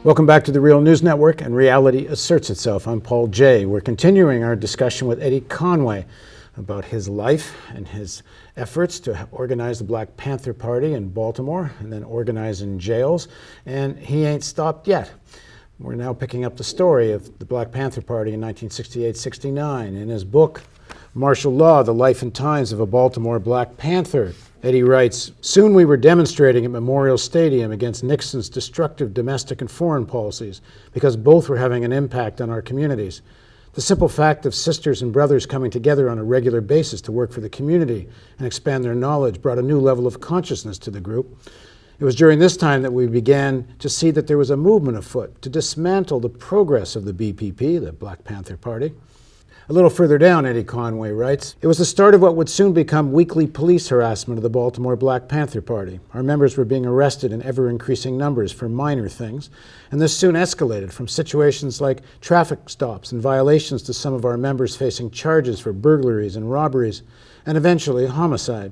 Welcome back to the Real News Network, and reality asserts itself. I'm Paul Jay. We're continuing our discussion with Eddie Conway about his life and his efforts to organize the Black Panther Party in Baltimore and then organize in jails. And he ain't stopped yet. We're now picking up the story of the Black Panther Party in 1968-69. In his book, Martial Law, The Life and Times of a Baltimore Black Panther, Eddie writes, "Soon we were demonstrating at Memorial Stadium against Nixon's destructive domestic and foreign policies because both were having an impact on our communities. The simple fact of sisters and brothers coming together on a regular basis to work for the community and expand their knowledge brought a new level of consciousness to the group. It was during this time that we began to see that there was a movement afoot to dismantle the progress of the BPP, the Black Panther Party." A little further down, Eddie Conway writes, "It was the start of what would soon become weekly police harassment of the Baltimore Black Panther Party. Our members were being arrested in ever-increasing numbers for minor things, and this soon escalated from situations like traffic stops and violations to some of our members facing charges for burglaries and robberies, and eventually homicide.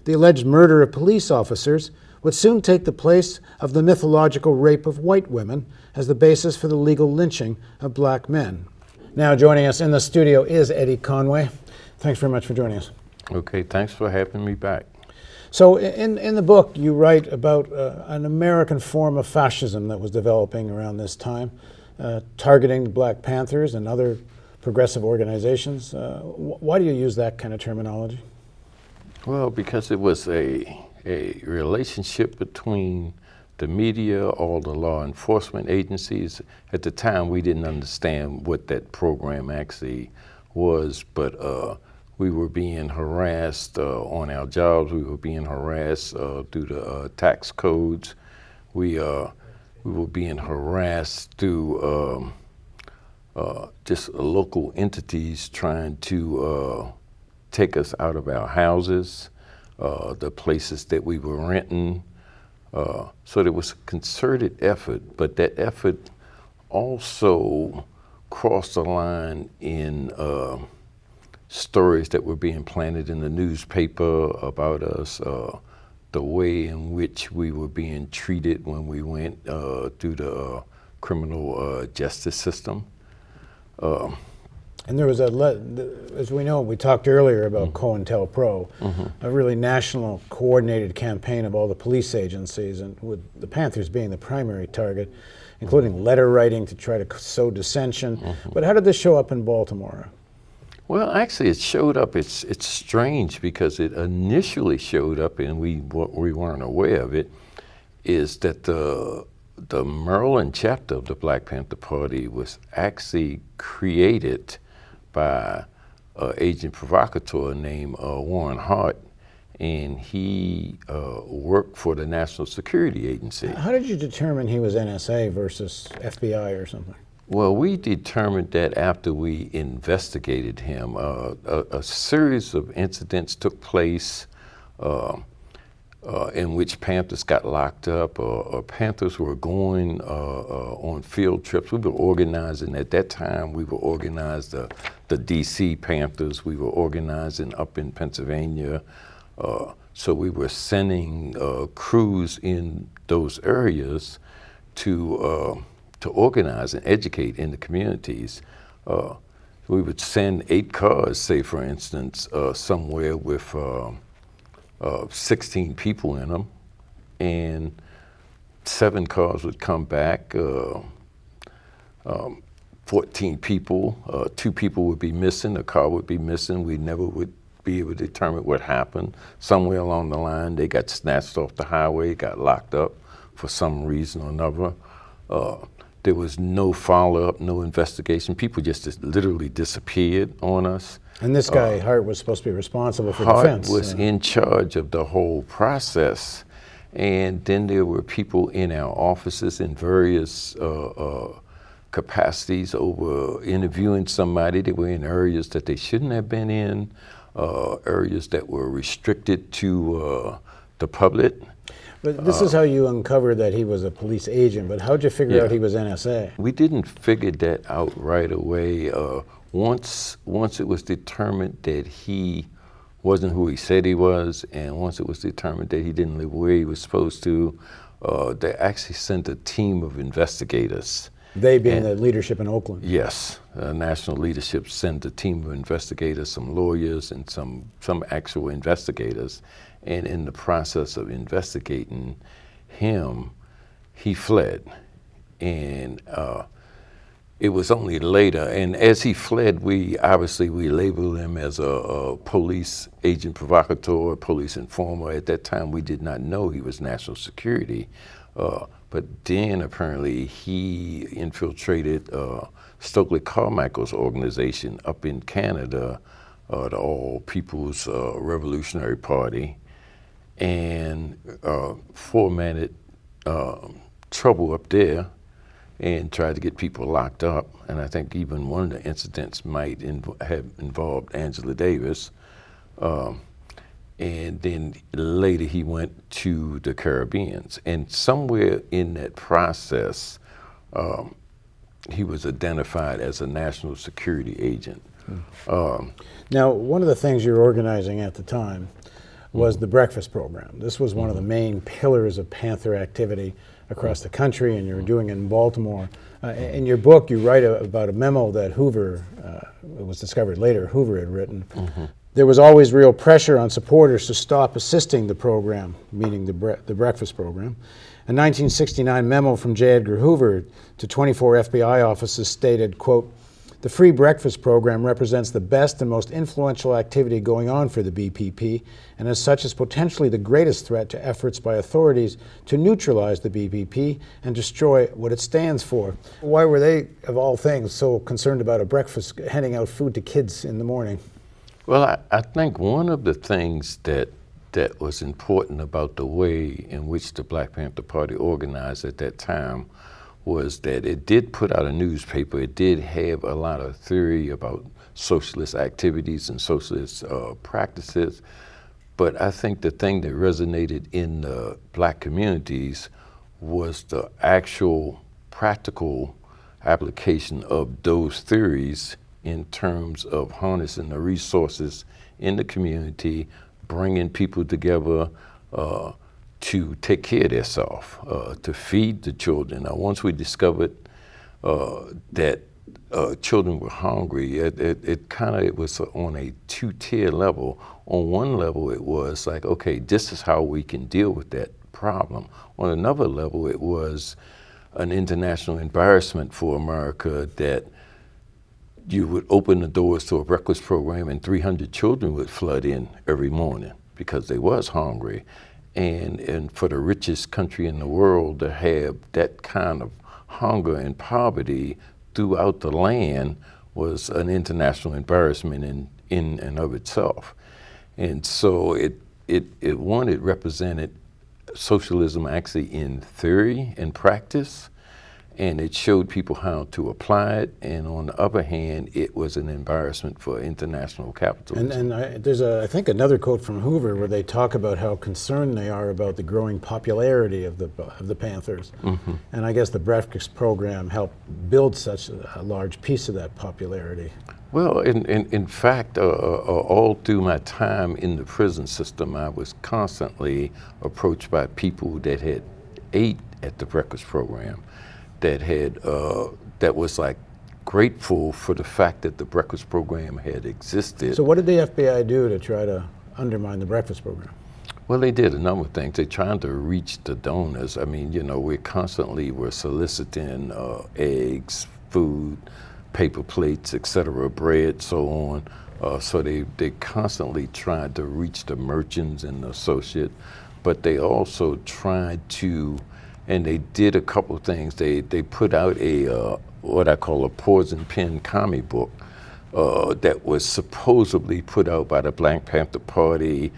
The alleged murder of police officers would soon take the place of the mythological rape of white women as the basis for the legal lynching of black men." Now joining us in the studio is Eddie Conway. Thanks very much for joining us. Okay, thanks for having me back. So in the book, you write about an American form of fascism that was developing around this time, targeting the Black Panthers and other progressive organizations. Why do you use that kind of terminology? Well, because it was a relationship between the media, all the law enforcement agencies. At the time, we didn't understand what that program actually was, but we were being harassed on our jobs. We were being harassed through the tax codes. We were being harassed through just local entities trying to take us out of our houses, the places that we were renting. So there was a concerted effort, but that effort also crossed the line in stories that were being planted in the newspaper about us, the way in which we were being treated when we went through the criminal justice system. And there was as we know, we talked earlier about COINTELPRO, a really national coordinated campaign of all the police agencies, and with the Panthers being the primary target, including letter writing to try to sow dissension. But how did this show up in Baltimore? Well, actually, it showed up. It's strange because it initially showed up, and we weren't aware of it, is that the Maryland chapter of the Black Panther Party was actually created by an agent provocateur named Warren Hart, and he worked for the National Security Agency. How did you determine he was NSA versus FBI or something? Well, we determined that after we investigated him. A series of incidents took place in which Panthers got locked up, or Panthers were going on field trips. We were organizing, at that time, we were organized the DC Panthers. We were organizing up in Pennsylvania. So we were sending crews in those areas to organize and educate in the communities. We would send 8 cars, say for instance, somewhere with 16 people in them, and 7 cars would come back, 14 people, 2 people would be missing, a car would be missing. We never would be able to determine what happened. Somewhere along the line, they got snatched off the highway, got locked up for some reason or another. There was no follow-up, no investigation. People just literally disappeared on us. And this guy, Hart, was supposed to be responsible for defense. Hart was in charge of the whole process. And then there were people in our offices in various capacities over interviewing somebody. They were in areas that they shouldn't have been in, areas that were restricted to the public. But this is how you uncovered that he was a police agent, but how'd you figure out he was NSA? We didn't figure that out right away. Once it was determined that he wasn't who he said he was, and once it was determined that he didn't live where he was supposed to, they actually sent a team of investigators. They being the leadership in Oakland. Yes, national leadership sent a team of investigators, some lawyers and some actual investigators, and in the process of investigating him, he fled. And it was only later, and as he fled, we labeled him as a police agent provocateur, police informer. At that time, we did not know he was national security. But then apparently he infiltrated Stokely Carmichael's organization up in Canada, the All People's Revolutionary Party, and fomented trouble up there and tried to get people locked up. And I think even one of the incidents might have involved Angela Davis. And then later he went to the Caribbean. And somewhere in that process, he was identified as a national security agent. Now, one of the things you were organizing at the time was the breakfast program. This was one of the main pillars of Panther activity across the country, and you were doing it in Baltimore. In your book, you write about a memo that Hoover, it was discovered later, Hoover had written. There was always real pressure on supporters to stop assisting the program, meaning the breakfast program. A 1969 memo from J. Edgar Hoover to 24 FBI offices stated, quote, "The free breakfast program represents the best and most influential activity going on for the BPP, and as such is potentially the greatest threat to efforts by authorities to neutralize the BPP and destroy what it stands for." Why were they, of all things, so concerned about a breakfast, handing out food to kids in the morning? Well, I think one of the things that was important about the way in which the Black Panther Party organized at that time was that it did put out a newspaper. It did have a lot of theory about socialist activities and socialist practices. But I think the thing that resonated in the Black communities was the actual practical application of those theories in terms of harnessing the resources in the community, bringing people together to take care of themselves, to feed the children. Now, once we discovered that children were hungry, it was on a two-tier level. On one level, it was like, okay, this is how we can deal with that problem. On another level, it was an international embarrassment for America that you would open the doors to a breakfast program and 300 children would flood in every morning because they was hungry. And for the richest country in the world to have that kind of hunger and poverty throughout the land was an international embarrassment in and of itself. And so it represented socialism actually in theory and practice, and it showed people how to apply it. And on the other hand, it was an embarrassment for international capitalism. And there's, I think, another quote from Hoover where they talk about how concerned they are about the growing popularity of the Panthers. Mm-hmm. And I guess the breakfast program helped build such a large piece of that popularity. Well, in fact, all through my time in the prison system, I was constantly approached by people that had ate at the breakfast program, that was like grateful for the fact that the breakfast program had existed. So what did the FBI do to try to undermine the breakfast program? Well, they did a number of things. They tried to reach the donors. I mean, you know, we constantly were soliciting eggs, food, paper plates, etc., bread, so on. So they constantly tried to reach the merchants and the associate, but they also tried to, and they did a couple of things. They put out a what I call a poison pen comic book that was supposedly put out by the Black Panther Party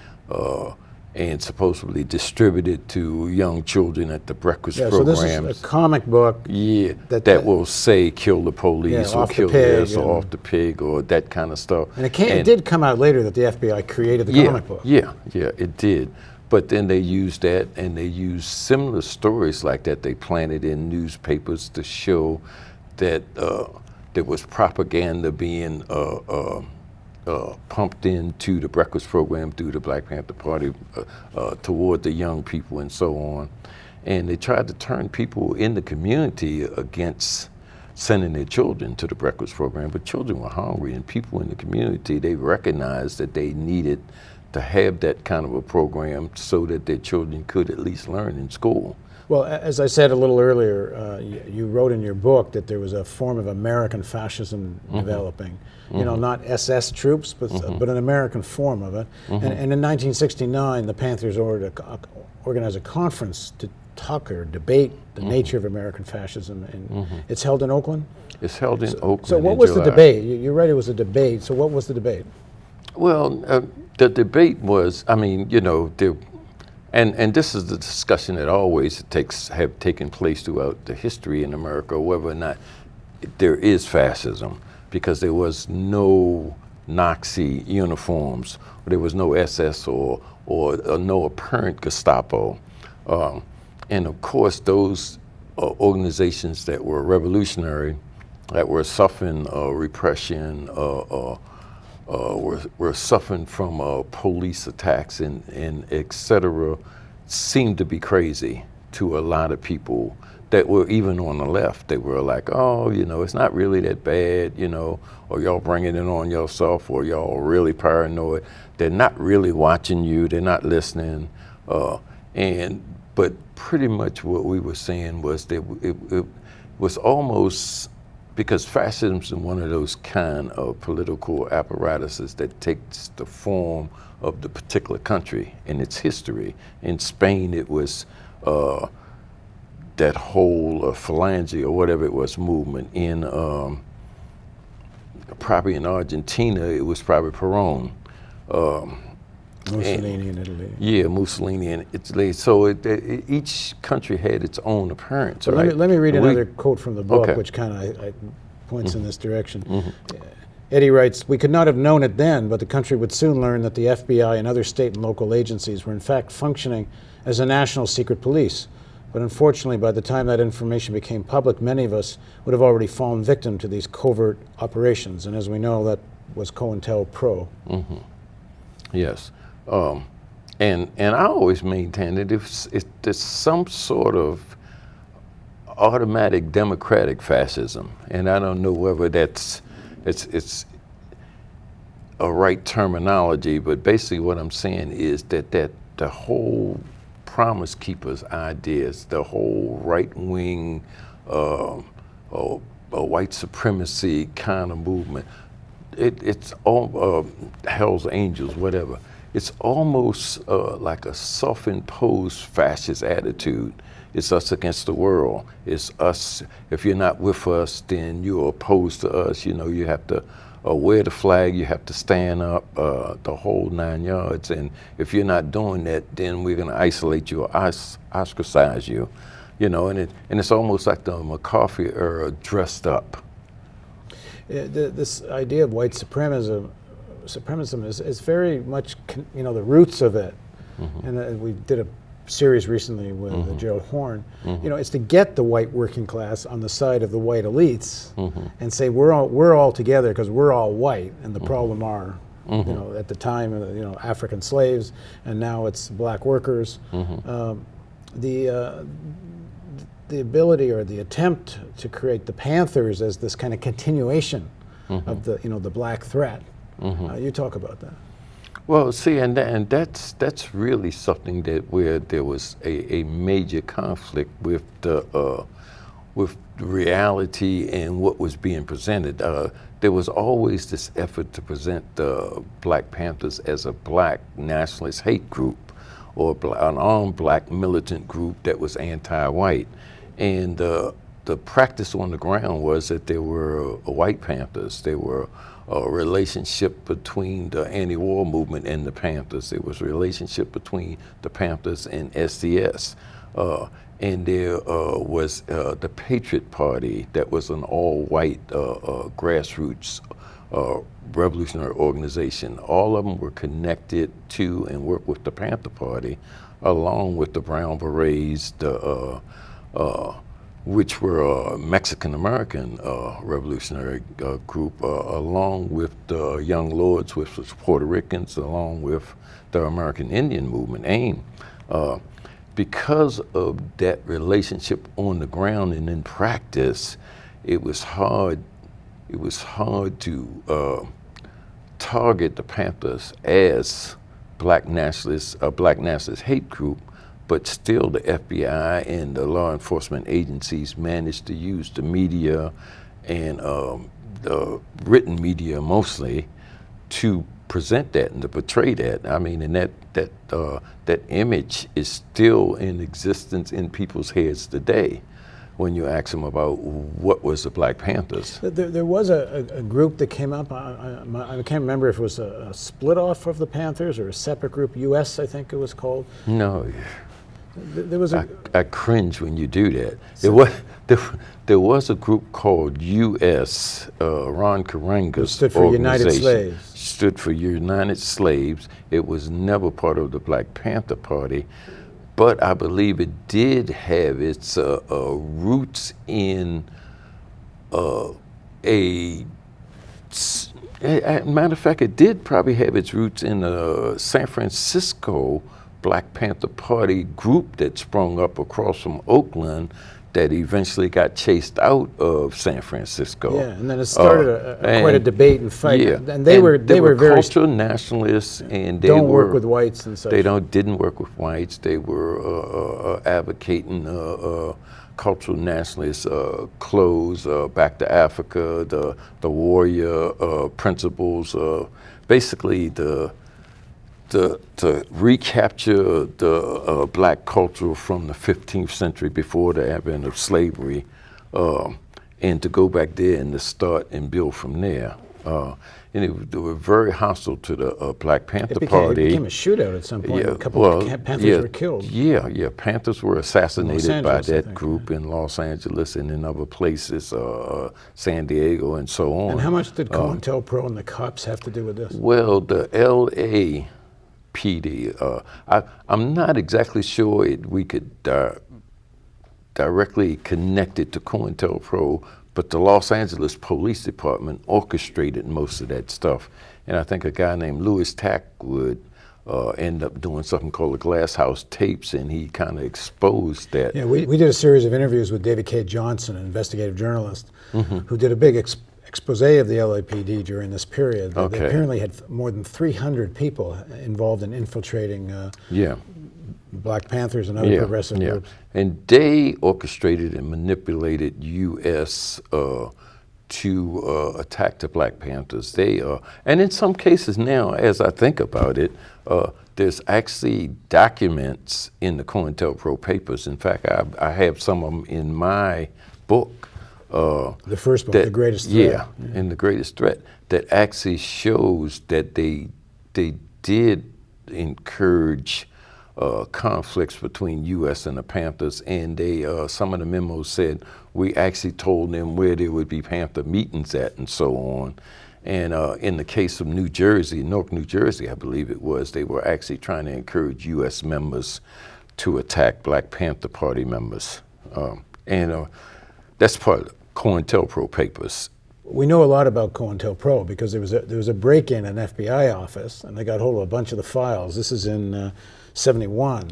and supposedly distributed to young children at the breakfast programs. So this is a comic book. Yeah, that will say kill the police or kill this or off the pig or that kind of stuff. And it did come out later that the FBI created the comic book. Yeah, it did. But then they used that, and they used similar stories like that. They planted in newspapers to show that there was propaganda being pumped into the breakfast program through the Black Panther Party toward the young people and so on. And they tried to turn people in the community against sending their children to the breakfast program, but children were hungry, and people in the community, they recognized that they needed to have that kind of a program so that their children could at least learn in school. Well, as I said a little earlier, you wrote in your book that there was a form of American fascism developing. You know, not SS troops, but an American form of it. And in 1969, the Panthers organized a conference to talk or debate the nature of American fascism, and it's held in Oakland? It's held in Oakland. So what was the debate? You're right, it was a debate. So what was the debate? Well, the debate was, I mean, you know, and this is the discussion that always have taken place throughout the history in America, whether or not there is fascism, because there was no Nazi uniforms, there was no SS or no apparent Gestapo. And of course, those organizations that were revolutionary, that were suffering repression, were suffering from police attacks and et cetera, seemed to be crazy to a lot of people that were even on the left. They were like, oh, you know, it's not really that bad, you know, or y'all bringing it on yourself, or y'all really paranoid. They're not really watching you, they're not listening. But pretty much what we were saying was that it was almost, because fascism is one of those kind of political apparatuses that takes the form of the particular country and its history. In Spain, it was that whole phalange or whatever it was movement. In probably in Argentina, it was probably Perón. Mussolini in Italy. Yeah, Mussolini in Italy. So each country had its own appearance. But right? let me read another quote from the book, Okay. which kind of points in this direction. Eddie writes, "We could not have known it then, but the country would soon learn that the FBI and other state and local agencies were in fact functioning as a national secret police. But unfortunately, by the time that information became public, many of us would have already fallen victim to these covert operations. And as we know, that was COINTELPRO." Yes. And I always maintain that if there's some sort of automatic democratic fascism, and I don't know whether it's a right terminology, but basically what I'm saying is that the whole Promise Keepers ideas, the whole right-wing white supremacy kind of movement, it's all Hell's Angels, whatever. It's almost like a self-imposed fascist attitude. It's us against the world. It's us. If you're not with us, then you're opposed to us. You know, you have to wear the flag, you have to stand up, the whole 9 yards. And if you're not doing that, then we're going to isolate you or ostracize you. You know, and it's almost like the McCarthy era dressed up. This idea of white supremacism is very much, you know, the roots of it. And we did a series recently with Gerald Horn. You know, it's to get the white working class on the side of the white elites and say we're all together because we're all white, and the problem are, you know, at the time, you know, African slaves, and now it's black workers. The ability or the attempt to create the Panthers as this kind of continuation of the, you know, the black threat. You talk about that. Well, see, and that's really something that where there was a major conflict with the reality and what was being presented. There was always this effort to present the Black Panthers as a black nationalist hate group, or an armed black militant group that was anti-white, and the practice on the ground was that there were white Panthers. There were a relationship between the anti-war movement and the Panthers. There was a relationship between the Panthers and SDS. And there was the Patriot Party that was an all-white grassroots revolutionary organization. All of them were connected to and worked with the Panther Party, along with the Brown Berets, which were a Mexican-American revolutionary group, along with the Young Lords, which was Puerto Ricans, along with the American Indian movement, AIM. Because of that relationship on the ground and in practice, it was hard to target the Panthers as black nationalists, a black nationalist hate group, but still the FBI and the law enforcement agencies managed to use the media and the written media mostly to present that and to portray that. I mean, and that image is still in existence in people's heads today when you ask them about what was the Black Panthers. There was a group that came up, I can't remember if it was a split off of the Panthers or a separate group, US I think it was called. No. There was I cringe when you do that. There was a group called US, Ron Karenga's stood for United Slaves. Stood for United Slaves. It was never part of the Black Panther Party, but I believe it did have its roots in a matter of fact, it did probably have its roots in a San Francisco Black Panther Party group that sprung up across from Oakland that eventually got chased out of San Francisco. Yeah, and then it started quite a debate and fight. Yeah, and they were very cultural nationalists, and they don't work with whites and such. They didn't work with whites. They were advocating cultural nationalist clothes, back to Africa, the warrior principles, basically to recapture the black culture from the 15th century before the advent of slavery, and to go back there and to start and build from there. And they were very hostile to the Black Panther Party. It became a shootout at some point. Yeah, a couple of Panthers were killed. Yeah, Panthers were assassinated by that group yeah. in Los Angeles and in other places, San Diego and so on. And how much did COINTELPRO and the cops have to do with this? Well, the LA PD. I'm not exactly sure we could directly connect it to COINTELPRO, but the Los Angeles Police Department orchestrated most of that stuff. And I think a guy named Louis Tack would end up doing something called the Glass House Tapes, and he kind of exposed that. Yeah, we did a series of interviews with David K. Johnson, an investigative journalist, who did a big expose of the LAPD during this period. They apparently had more than 300 people involved in infiltrating Black Panthers and other progressive groups. And they orchestrated and manipulated U.S. To attack the Black Panthers. And in some cases now, as I think about it, there's actually documents in the COINTELPRO papers. In fact, I have some of them in my book. The first book, The Greatest Threat. Yeah, and The Greatest Threat, that actually shows that they did encourage conflicts between U.S. and the Panthers, and some of the memos said we actually told them where there would be Panther meetings at and so on. And in the case of New Jersey, Newark, New Jersey, I believe it was, they were actually trying to encourage U.S. members to attack Black Panther Party members. And that's part of the COINTELPRO papers. We know a lot about COINTELPRO because there was a break-in an FBI office, and they got hold of a bunch of the files. This is in 71,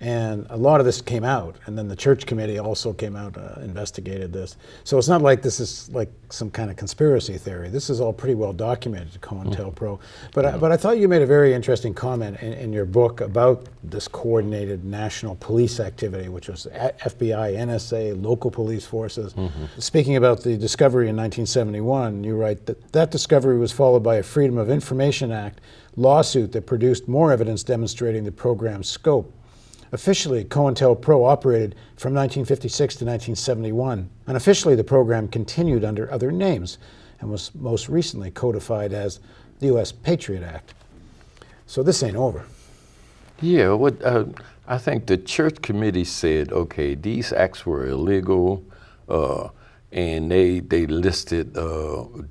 and a lot of this came out, and then the church committee also came out, investigated this. So it's not like this is like some kind of conspiracy theory. This is all pretty well documented, COINTELPRO. But I thought you made a very interesting comment in your book about this coordinated national police activity, which was FBI, NSA, local police forces. Speaking about the discovery in 1971, you write that discovery was followed by a Freedom of Information Act lawsuit that produced more evidence demonstrating the program's scope. Officially, COINTELPRO operated from 1956 to 1971. Unofficially, the program continued under other names and was most recently codified as the U.S. Patriot Act. So this ain't over. Yeah, I think the church committee said, okay, these acts were illegal, and they listed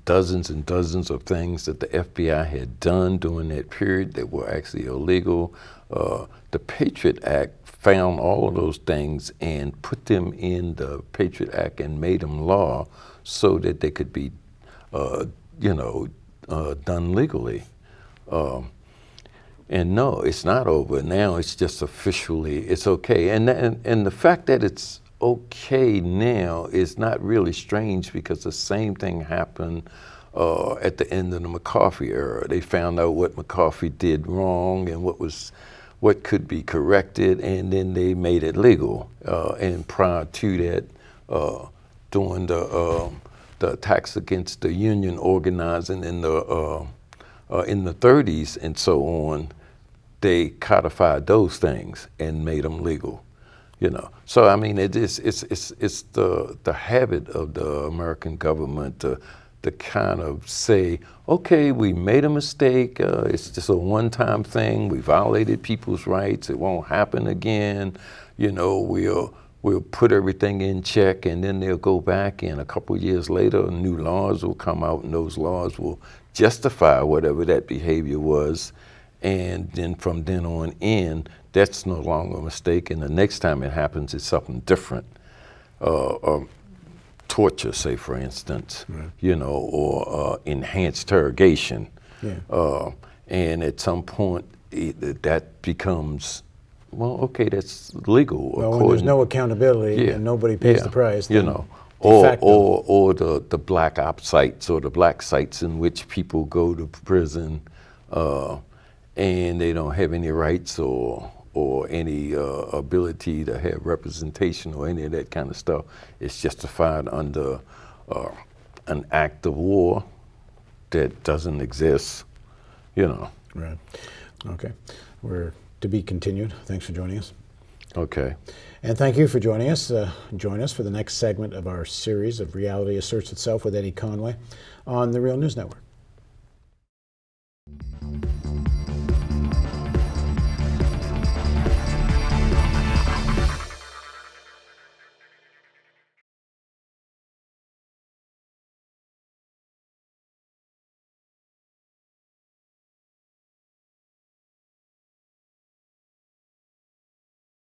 dozens and dozens of things that the FBI had done during that period that were actually illegal. The Patriot Act found all of those things and put them in the Patriot Act and made them law so that they could be, done legally. And no, it's not over. Now it's just officially, it's okay. And the fact that it's okay now is not really strange, because the same thing happened at the end of the McCarthy era. They found out what McCarthy did wrong and what could be corrected, and then they made it legal. And prior to that, during the attacks against the union organizing in the 30s and so on, they codified those things and made them legal. So I mean, it's the habit of the American government to kind of say, okay, we made a mistake. It's just a one-time thing. We violated people's rights. It won't happen again. We'll put everything in check, and then they'll go back, and a couple years later, new laws will come out, and those laws will justify whatever that behavior was. And then from then on in, that's no longer a mistake, and the next time it happens, it's something different. Torture, say, for instance, right. Or enhanced interrogation. Yeah. And at some point, that becomes, well, okay, that's legal. Well, when there's no accountability, and nobody pays the price. Or the black ops sites, or the black sites in which people go to prison and they don't have any rights or any ability to have representation or any of that kind of stuff. It's justified under an act of war that doesn't exist, Right. Okay. We're to be continued. Thanks for joining us. Okay. And thank you for joining us. Join us for the next segment of our series of Reality Asserts Itself with Eddie Conway on the Real News Network.